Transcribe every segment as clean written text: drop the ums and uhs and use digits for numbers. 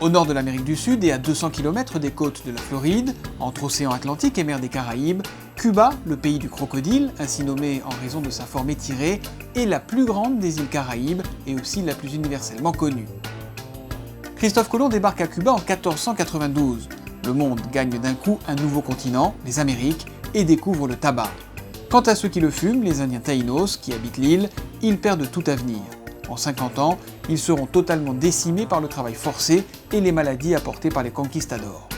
Au nord de l'Amérique du Sud et à 200 km des côtes de la Floride, entre océan Atlantique et mer des Caraïbes, Cuba, le pays du crocodile, ainsi nommé en raison de sa forme étirée, est la plus grande des îles Caraïbes et aussi la plus universellement connue. Christophe Colomb débarque à Cuba en 1492. Le monde gagne d'un coup un nouveau continent, les Amériques, et découvre le tabac. Quant à ceux qui le fument, les Indiens Taïnos, qui habitent l'île, ils perdent tout avenir. En 50 ans, ils seront totalement décimés par le travail forcé et les maladies apportées par les conquistadors.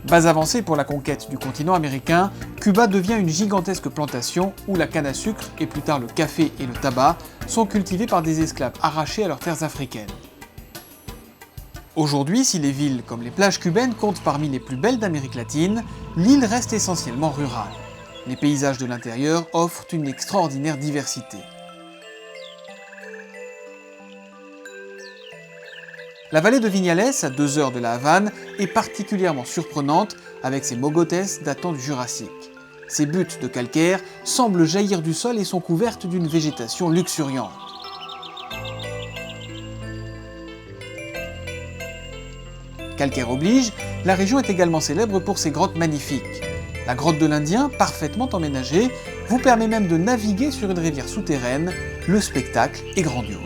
Base avancée pour la conquête du continent américain, Cuba devient une gigantesque plantation où la canne à sucre et plus tard le café et le tabac sont cultivés par des esclaves arrachés à leurs terres africaines. Aujourd'hui, si les villes comme les plages cubaines comptent parmi les plus belles d'Amérique latine, l'île reste essentiellement rurale. Les paysages de l'intérieur offrent une extraordinaire diversité. La vallée de Vignales, à 2 heures de la Havane, est particulièrement surprenante avec ses mogotes datant du Jurassique. Ces buttes de calcaire semblent jaillir du sol et sont couvertes d'une végétation luxuriante. Calcaire oblige, la région est également célèbre pour ses grottes magnifiques. La grotte de l'Indien, parfaitement emménagée, vous permet même de naviguer sur une rivière souterraine. Le spectacle est grandiose.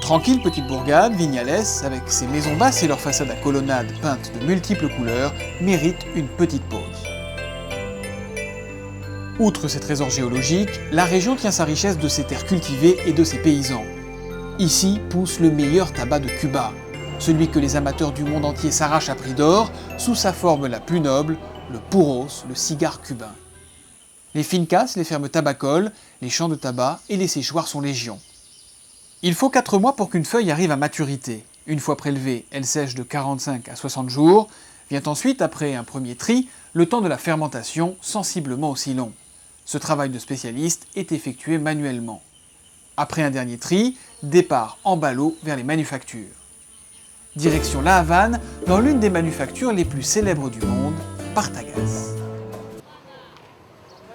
Tranquille petite bourgade, Vignales, avec ses maisons basses et leurs façades à colonnades peintes de multiples couleurs, mérite une petite pause. Outre ses trésors géologiques, la région tient sa richesse de ses terres cultivées et de ses paysans. Ici pousse le meilleur tabac de Cuba, celui que les amateurs du monde entier s'arrachent à prix d'or, sous sa forme la plus noble, le puros, le cigare cubain. Les fincas, les fermes tabacoles, les champs de tabac et les séchoirs sont légion. Il faut 4 mois pour qu'une feuille arrive à maturité. Une fois prélevée, elle sèche de 45 à 60 jours. Vient ensuite, après un premier tri, le temps de la fermentation, sensiblement aussi long. Ce travail de spécialiste est effectué manuellement. Après un dernier tri, départ en ballot vers les manufactures. Direction La Havane, dans l'une des manufactures les plus célèbres du monde, Partagas.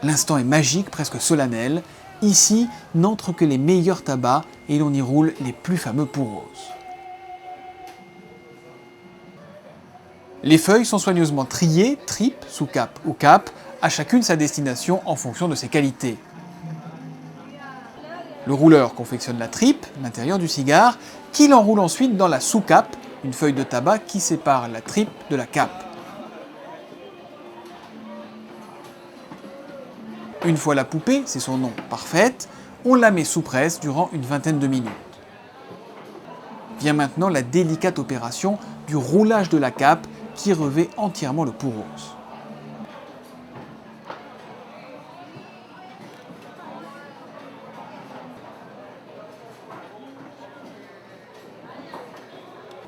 L'instant est magique, presque solennel. Ici n'entrent que les meilleurs tabacs et l'on y roule les plus fameux puros. Les feuilles sont soigneusement triées, tripes, sous cape ou cape, à chacune sa destination en fonction de ses qualités. Le rouleur confectionne la tripe, l'intérieur du cigare, qu'il enroule ensuite dans la sous-cape, une feuille de tabac qui sépare la tripe de la cape. Une fois la poupée, c'est son nom, parfaite, on la met sous presse durant une vingtaine de minutes. Vient maintenant la délicate opération du roulage de la cape qui revêt entièrement le puros.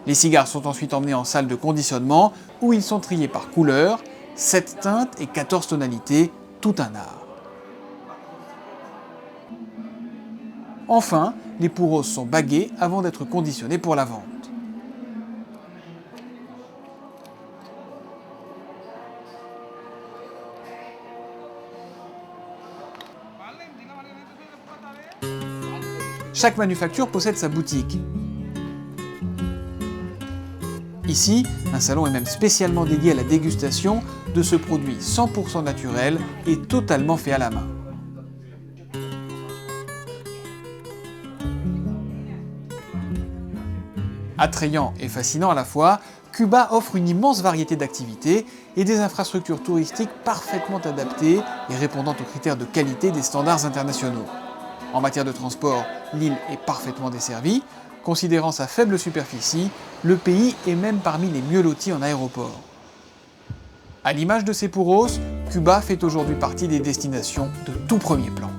Les cigares sont ensuite emmenés en salle de conditionnement où ils sont triés par couleur, 7 teintes et 14 tonalités, tout un art. Enfin, les puros sont bagués avant d'être conditionnés pour la vente. Chaque manufacture possède sa boutique. Ici, un salon est même spécialement dédié à la dégustation de ce produit 100% naturel et totalement fait à la main. Attrayant et fascinant à la fois, Cuba offre une immense variété d'activités et des infrastructures touristiques parfaitement adaptées et répondant aux critères de qualité des standards internationaux. En matière de transport, l'île est parfaitement desservie. Considérant sa faible superficie, le pays est même parmi les mieux lotis en aéroport. À l'image de ses puros, Cuba fait aujourd'hui partie des destinations de tout premier plan.